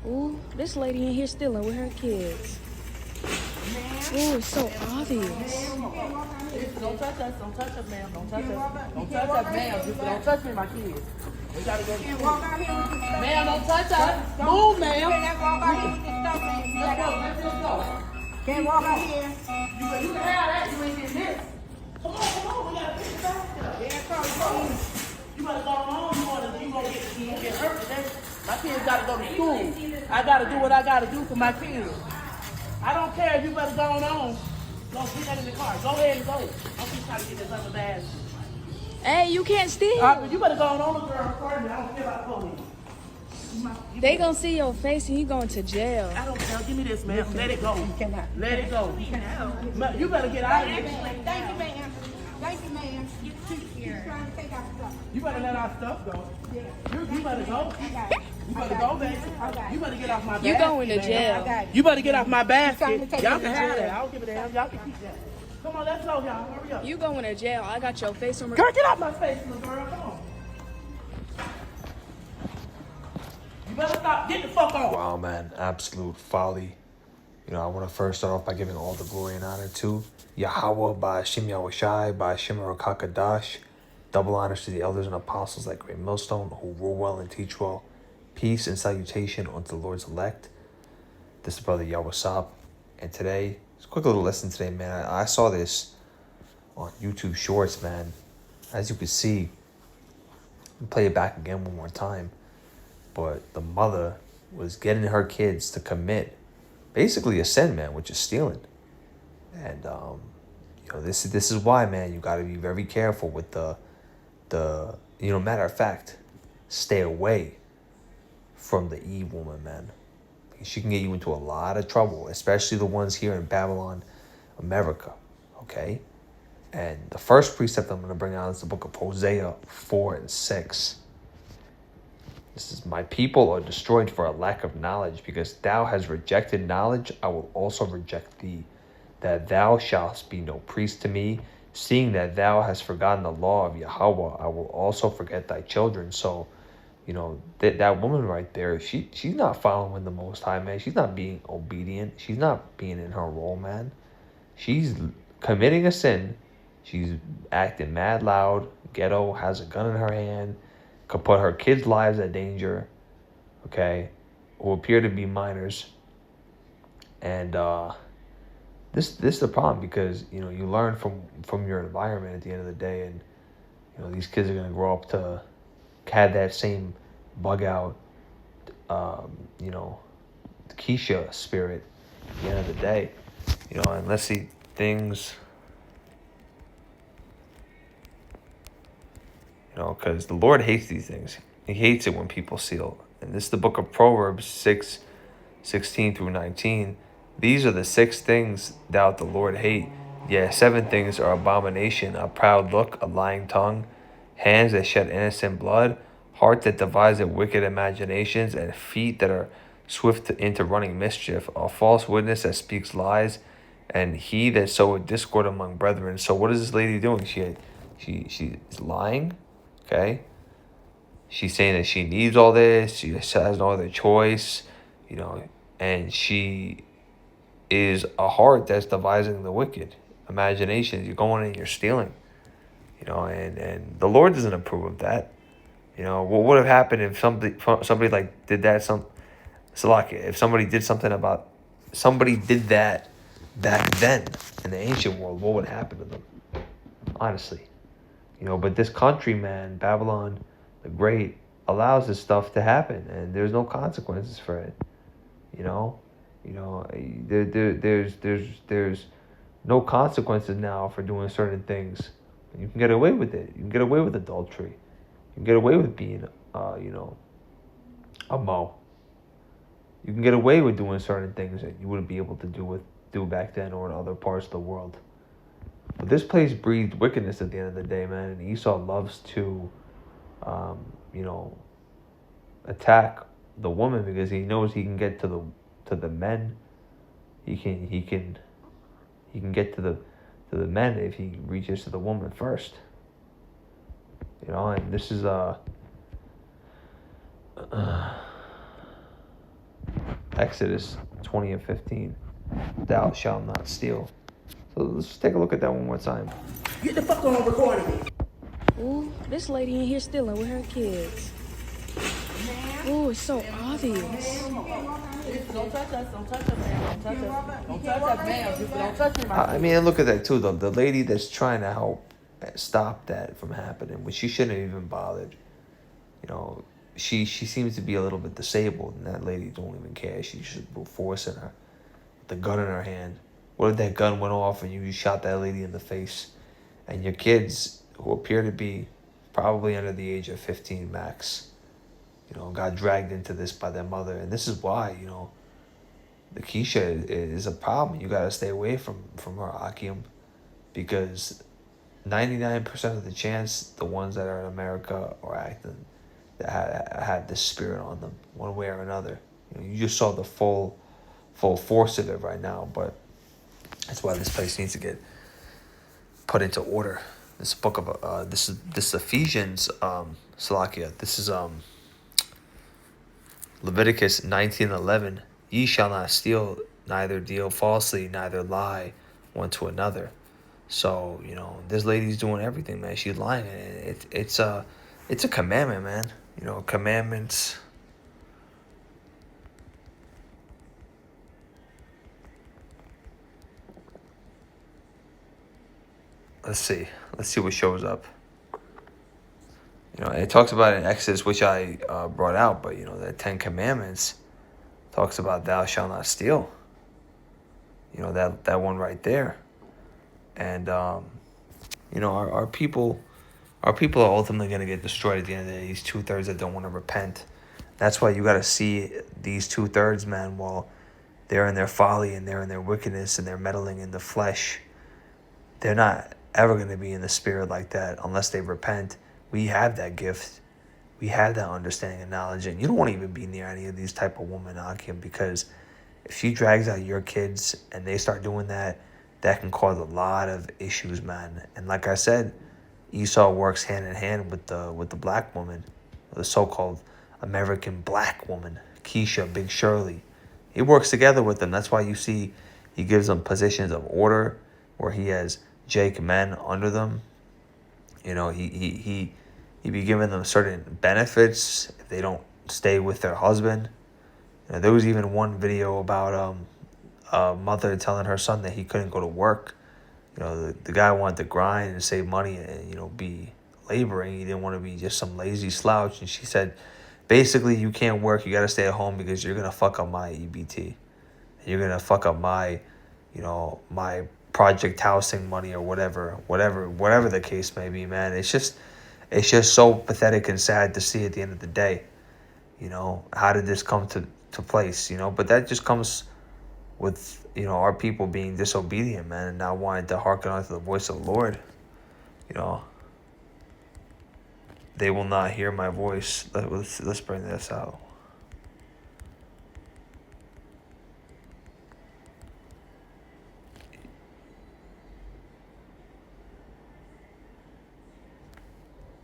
Ooh, this lady in here stealing with her kids. Ooh, it's so obvious. Don't touch us. Don't touch us, ma'am. Don't touch us. Don't touch us, ma'am. Don't touch me, my kids. We gotta go to school. Ma'am, don't touch us. Move, ma'am. Let's walk out here with this stuff, man. Let's go. Can't walk out here. You can have that. You ain't getting this. Come on. We gotta pick the basket up. Yeah, come. You better go home. You gonna get hurt today. My kids gotta go to school. I gotta do what I gotta do for my kids. I don't care if you better go on. Go put that in the car. Go ahead and go. I'm just trying to get this other bag. Hey, you can't steal. You better go on, girl. First, I don't care about police. They gonna see your face and you going to jail. I don't care. Give me this, man. Let it go. You cannot. Let it go. You better get out of here. Thank you, ma'am. Thank you, ma'am. She's trying to take our stuff. You better let our stuff go. Yeah. You better go. I got it. You better go, baby. You better get off my basket. You going to jail. I got it. You better get off my basket. trying to take Y'all me can to have jail. that. I don't give a damn. Y'all can keep that. Come on, let's go, y'all. Hurry up. You going to jail. I got your face on. Girl, get off my face, little girl. Come on. You better stop. Get the fuck off. Wow, man, absolute folly. You know, I want to first start off by giving all the glory and honor to Yahweh, by Hashem Yahushai, by Hashem Rakakadash. Double honors to the elders and apostles like Great Millstone, who rule well and teach well. Peace and salutation unto the Lord's elect. This is Brother Yahweh. And today, it's a quick little lesson today, man. I saw this on YouTube Shorts, man. As you can see, I'll play it back again one more time. But the mother was getting her kids to commit basically a sin, man, which is stealing. And you know, this is why, man, you got to be very careful with the matter of fact, stay away from the Eve woman, man. She can get you into a lot of trouble, especially the ones here in Babylon, America. Okay? And the first precept I'm going to bring out is the book of Hosea 4 and 6. This is, my people are destroyed for a lack of knowledge, because thou hast rejected knowledge, I will also reject thee. That thou shalt be no priest to me, seeing that thou hast forgotten the law of Yahweh, I will also forget thy children. So, you know, that woman right there, she's not following the Most High, man. She's not being obedient. She's not being in her role, man. She's committing a sin. She's acting mad loud, ghetto, has a gun in her hand, could put her kids' lives at danger, okay, who appear to be minors. And this is the problem, because, you know, you learn from your environment at the end of the day, and, you know, these kids are going to grow up to have that same bug out, you know, Keisha spirit at the end of the day, you know. And let's see things, you know, because the Lord hates these things. He hates it when people steal. And this is the book of Proverbs 6:16 through 19. These are the 6 things thou the Lord hate. Yeah, 7 things are abomination: a proud look, a lying tongue, hands that shed innocent blood, heart that deviseth wicked imaginations, and feet that are swift into running mischief, a false witness that speaks lies, and he that soweth discord among brethren. So what is this lady doing? She's lying, okay? She's saying that she needs all this, she has no other choice, you know, and she is a heart that's devising the wicked imaginations. You're going and you're stealing, you know, and the Lord doesn't approve of that. You know, what would have happened if somebody like did that? If somebody did that back then in the ancient world, what would happen to them? Honestly, you know. But this country, man, Babylon the Great, allows this stuff to happen, and there's no consequences for it. You know, there's no consequences now for doing certain things. You can get away with it. You can get away with adultery. You can get away with being, you know, a mo. You can get away with doing certain things that you wouldn't be able to do back then or in other parts of the world. But this place breeds wickedness at the end of the day, man. And Esau loves to, you know, attack the woman, because he knows he can get to the men. He can get to the men if he reaches to the woman first. You know, and this is Exodus 20 and 15. Thou shalt not steal. So let's just take a look at that one more time. Get the fuck on recording me. Ooh, this lady in here stealing with her kids. Ooh, it's so obvious. Don't touch us. Don't touch us, man. Don't touch us. Don't touch us, man. Don't touch me, my I mean, and look at that too. The lady that's trying to help stop that from happening, which she shouldn't have even bothered. You know, she seems to be a little bit disabled, and that lady don't even care. She's just forcing her, with the gun in her hand. What if that gun went off and you shot that lady in the face, and your kids, who appear to be probably under the age of 15 max, you know, got dragged into this by their mother, and this is why, you know, the Keisha is a problem. You gotta stay away from her, Akim, because 99% of the chance the ones that are in America are acting that have this spirit on them one way or another. You know, you just saw the full force of it right now, but that's why this place needs to get put into order. This book of this is Ephesians, Salakia. This is Leviticus 19:11. Ye shall not steal, neither deal falsely, neither lie one to another. So, you know, this lady's doing everything, man. She's lying. It's a commandment, man. You know, commandments. Let's see what shows up. You know, it talks about it in Exodus, which I brought out, but you know, the 10 Commandments talks about thou shalt not steal. You know, that one right there. And you know, our people are ultimately going to get destroyed at the end of the day. These 2/3 that don't want to repent. That's why you got to see these 2/3, man, while they're in their folly and they're in their wickedness and they're meddling in the flesh. They're not ever going to be in the spirit like that unless they repent. We have that gift. We have that understanding and knowledge. And you don't want to even be near any of these type of women, Akim, because if she drags out your kids and they start doing that, that can cause a lot of issues, man. And like I said, Esau works hand in hand with the black woman, the so-called American black woman, Keisha, Big Shirley. He works together with them. That's why you see he gives them positions of order where he has Jake men under them. You know, he be giving them certain benefits if they don't stay with their husband. You know, there was even one video about a mother telling her son that he couldn't go to work. You know, the guy wanted to grind and save money and, you know, be laboring. He didn't want to be just some lazy slouch. And she said, basically, you can't work. You got to stay at home because you're going to fuck up my EBT. You're going to fuck up my, you know, my project housing money or whatever the case may be, man. It's just so pathetic and sad to see at the end of the day. You know, how did this come to place, you know? But that just comes with, you know, our people being disobedient, man, and not wanting to hearken unto the voice of the Lord. You know, they will not hear my voice. Let's bring this out.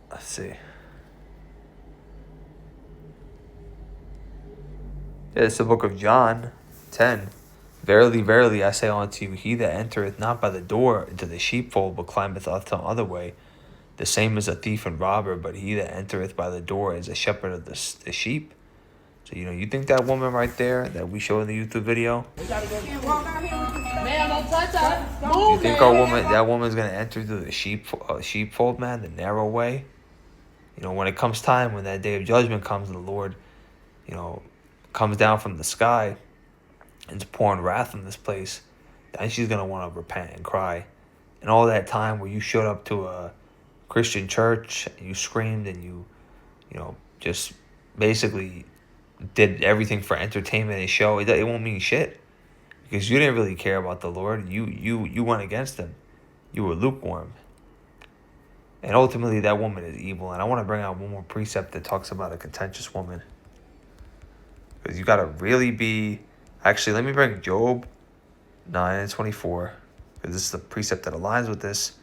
Let's see. It's the book of John 10. Verily, verily, I say unto you, he that entereth not by the door into the sheepfold, but climbeth up some other way, the same is a thief and robber. But he that entereth by the door is a shepherd of the sheep. So, you know, you think that woman right there that we showed in the YouTube video? Man, don't touch us. Move, You think that woman's gonna enter through the sheepfold, man, the narrow way? You know, when it comes time, when that day of judgment comes, the Lord, you know, comes down from the sky and is pouring wrath on this place, then she's going to want to repent and cry. And all that time where you showed up to a Christian church and you screamed and you know, just basically did everything for entertainment and show, it won't mean shit. Because you didn't really care about the Lord. You went against him. You were lukewarm. And ultimately, that woman is evil. And I want to bring out one more precept that talks about a contentious woman. Because you got to really be... Actually, let me bring Job 9 and 24. Because this is the precept that aligns with this.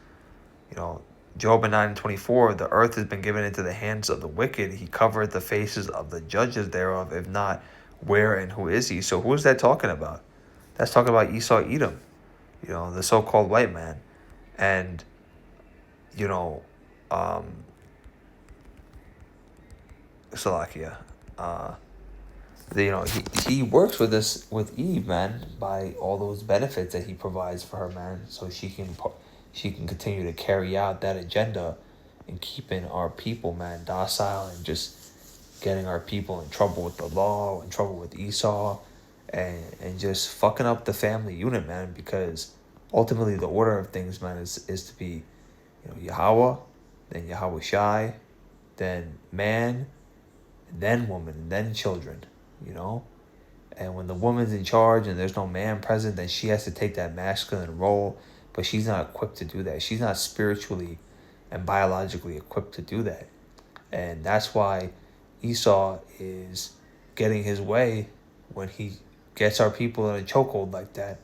You know, Job 9 and 24. The earth has been given into the hands of the wicked. He covereth the faces of the judges thereof. If not, where and who is he? So who is that talking about? That's talking about Esau Edom, the so-called white man. And, you know, um, Salakia, he works with Eve, man, by all those benefits that he provides for her, man, so she can continue to carry out that agenda and keeping our people, man, docile and just getting our people in trouble with the law, in trouble with Esau, and just fucking up the family unit, man, because ultimately the order of things, man, is to be, Yahweh, then Yahweh Shai, then man, and then woman, and then children, And when the woman's in charge and there's no man present, then she has to take that masculine role, but she's not equipped to do that. She's not spiritually and biologically equipped to do that. And that's why Esau is getting his way when he gets our people in a chokehold like that,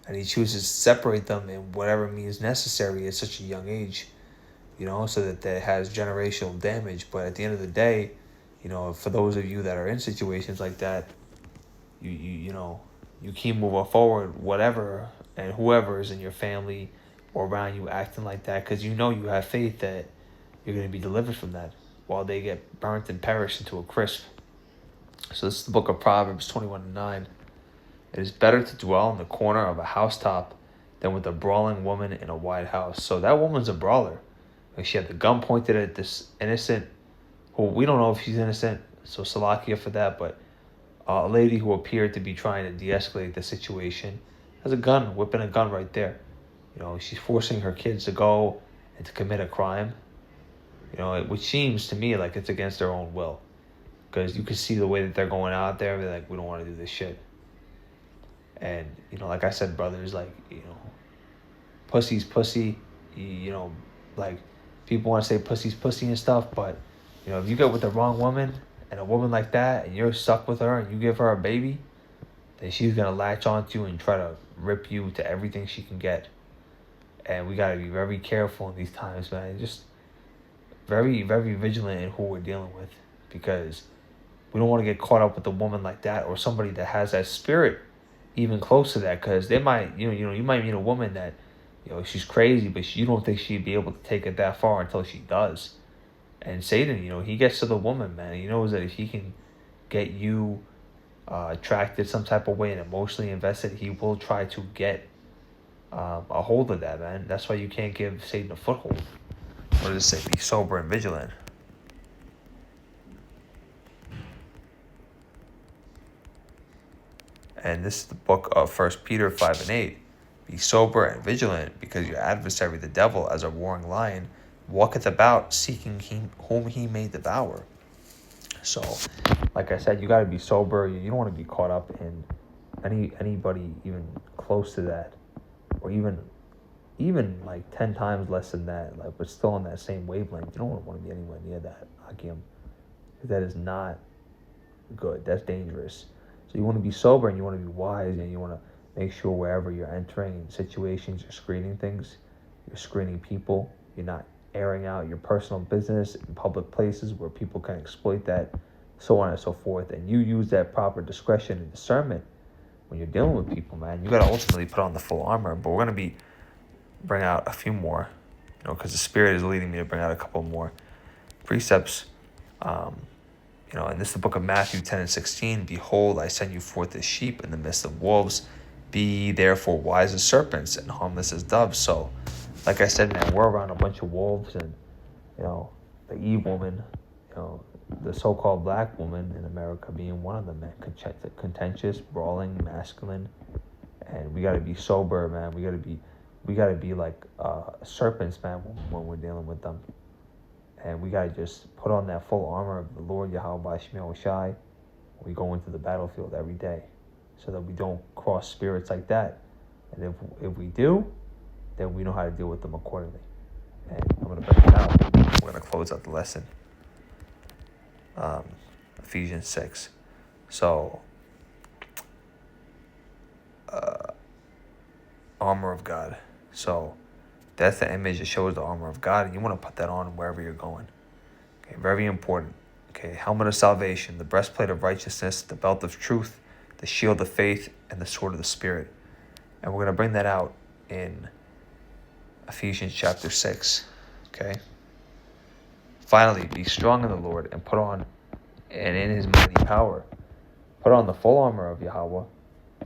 and he chooses to separate them in whatever means necessary at such a young age, so that has generational damage. But at the end of the day, for those of you that are in situations like that, you keep moving forward, whatever and whoever is in your family or around you acting like that, because you have faith that you're going to be delivered from that while they get burnt and perish into a crisp. So this is the book of Proverbs 21:9. It is better to dwell in the corner of a housetop than with a brawling woman in a wide house. So that woman's a brawler. Like, she had the gun pointed at this innocent, who we don't know if she's innocent, so Salakia for that, but a lady who appeared to be trying to de-escalate the situation has a gun, whipping a gun right there. She's forcing her kids to go and to commit a crime, which seems to me like it's against their own will. Because you can see the way that they're going out there, they're like, we don't want to do this shit. And, like I said, brothers, like, pussy's pussy, like, people want to say pussy's pussy and stuff, but, if you get with the wrong woman, and a woman like that, and you're stuck with her, and you give her a baby, then she's going to latch onto you and try to rip you to everything she can get. And we got to be very careful in these times, man. Just very, very vigilant in who we're dealing with, because we don't want to get caught up with a woman like that or somebody that has that spirit even close to that, because they might, you might meet a woman that, she's crazy, but you don't think she'd be able to take it that far until she does. And Satan, he gets to the woman, man. He knows that if he can get you attracted some type of way and emotionally invested, he will try to get a hold of that, man. That's why you can't give Satan a foothold. What does it say? Be sober and vigilant. And this is the book of 1 Peter 5:8. Be sober and vigilant, because your adversary, the devil, as a roaring lion, walketh about, seeking whom he may devour. So, like I said, you got to be sober. You don't want to be caught up in anybody even close to that, or even like 10 times less than that, like, but still on that same wavelength. You don't want to be anywhere near that, Hakim. That is not good. That's dangerous. So you want to be sober and you want to be wise, and you want to make sure wherever you're entering situations, you're screening things, you're screening people, you're not airing out your personal business in public places where people can exploit that, so on and so forth. And you use that proper discretion and discernment when you're dealing with people, man. You got to ultimately put on the full armor. But we're going to bring out a few more, because the Spirit is leading me to bring out a couple more precepts. And this is the book of Matthew 10:16. Behold, I send you forth as sheep in the midst of wolves. Be ye therefore wise as serpents and harmless as doves. So, like I said, man, we're around a bunch of wolves, and, the Eve woman, the so-called black woman in America being one of them, man. Contentious, brawling, masculine. And we got to be sober, man. We got to be like serpents, man, when we're dealing with them. And we got to just put on that full armor of the Lord Yahweh Shai when we go into the battlefield every day, so that we don't cross spirits like that. And if we do, then we know how to deal with them accordingly. And I'm going to bring it out. We're going to close out the lesson. Ephesians 6. So, armor of God. So, that's the image that shows the armor of God, and you want to put that on wherever you're going. Okay, very important. Okay, helmet of salvation, the breastplate of righteousness, the belt of truth, the shield of faith, and the sword of the Spirit. And we're going to bring that out in Ephesians chapter 6. Okay? Finally, be strong in the Lord and put on, and in his mighty power, put on the full armor of Yahweh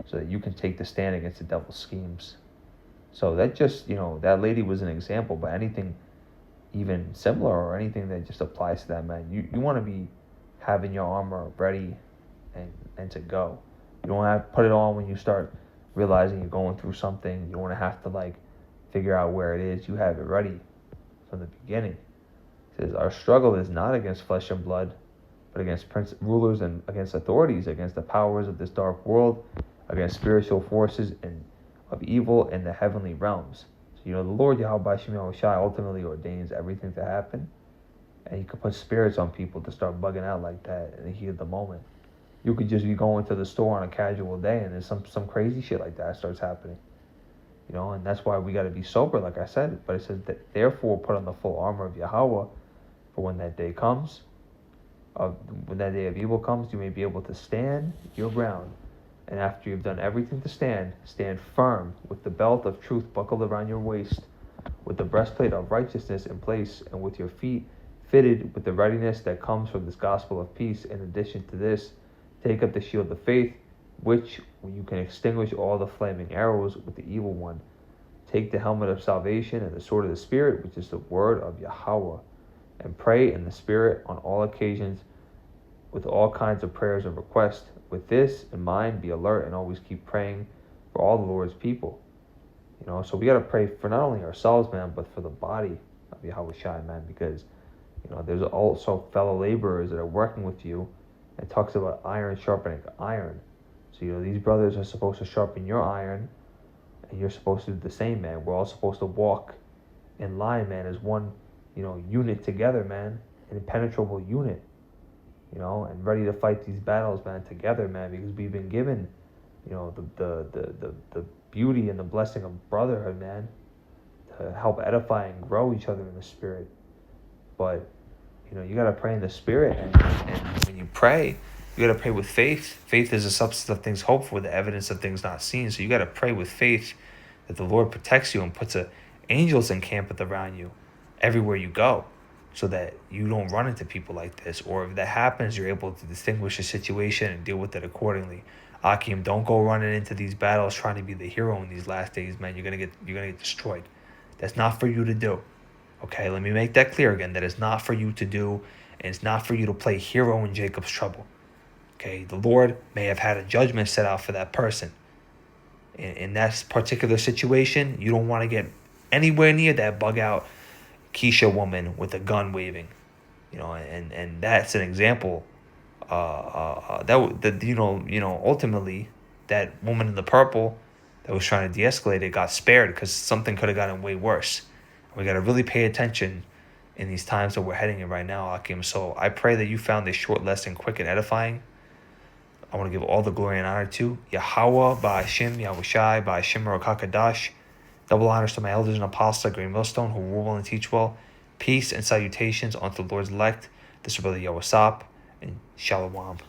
so that you can take the stand against the devil's schemes. So that just, that lady was an example, but anything even similar or anything that just applies to that, man, you want to be having your armor ready and to go. You don't have to put it on when you start realizing you're going through something. You want to have to figure out where it is. You have it ready from the beginning. It says, our struggle is not against flesh and blood, but against rulers and against authorities, against the powers of this dark world, against spiritual forces of evil in the heavenly realms. So, the Lord Yahweh Shem Yahushai ultimately ordains everything to happen, and he could put spirits on people to start bugging out like that in the heat of the moment. You could just be going to the store on a casual day, and there's some crazy shit like that starts happening. And that's why we got to be sober, like I said. But it says that therefore put on the full armor of Yahweh, for when that day comes, when that day of evil comes, you may be able to stand your ground. And after you've done everything to stand, stand firm with the belt of truth buckled around your waist, with the breastplate of righteousness in place, and with your feet fitted with the readiness that comes from this gospel of peace. In addition to this, take up the shield of faith, which you can extinguish all the flaming arrows with the evil one. Take the helmet of salvation and the sword of the Spirit, which is the word of Yahweh, and pray in the Spirit on all occasions with all kinds of prayers and requests. With this in mind, be alert and always keep praying for all the Lord's people. So we got to pray for not only ourselves, man, but for the body of Yahweh Shai, man, because, there's also fellow laborers that are working with you. It talks about iron sharpening iron. So, these brothers are supposed to sharpen your iron, and you're supposed to do the same, man. We're all supposed to walk in line, man, as one, unit together, man, an impenetrable unit. And ready to fight these battles, man, together, man, because we've been given, the beauty and the blessing of brotherhood, man, to help edify and grow each other in the Spirit. But, you got to pray in the Spirit, and when you pray, you got to pray with faith. Faith is the substance of things hoped for, the evidence of things not seen. So you got to pray with faith that the Lord protects you and puts angels encamped around you everywhere you go, so that you don't run into people like this. Or if that happens, you're able to distinguish the situation and deal with it accordingly. Akim, don't go running into these battles trying to be the hero in these last days, man. You're gonna get destroyed. That's not for you to do. Okay, let me make that clear again. That is not for you to do, and it's not for you to play hero in Jacob's trouble. Okay, the Lord may have had a judgment set out for that person. In that particular situation, you don't want to get anywhere near that bug out Keisha woman with a gun waving, and that's an example. Ultimately, that woman in the purple that was trying to de-escalate it got spared because something could have gotten way worse. We got to really pay attention in these times that we're heading in right now, Akim. So I pray that you found this short lesson quick and edifying. I want to give all the glory and honor to Yahweh, Ba'ashim, Yahushai, Ba'ashim, Rakakadash. Double honors to my elders and apostles at Great Millstone who rule well and teach well. Peace and salutations unto the Lord's elect. This is Brother Yawasap and Shalom.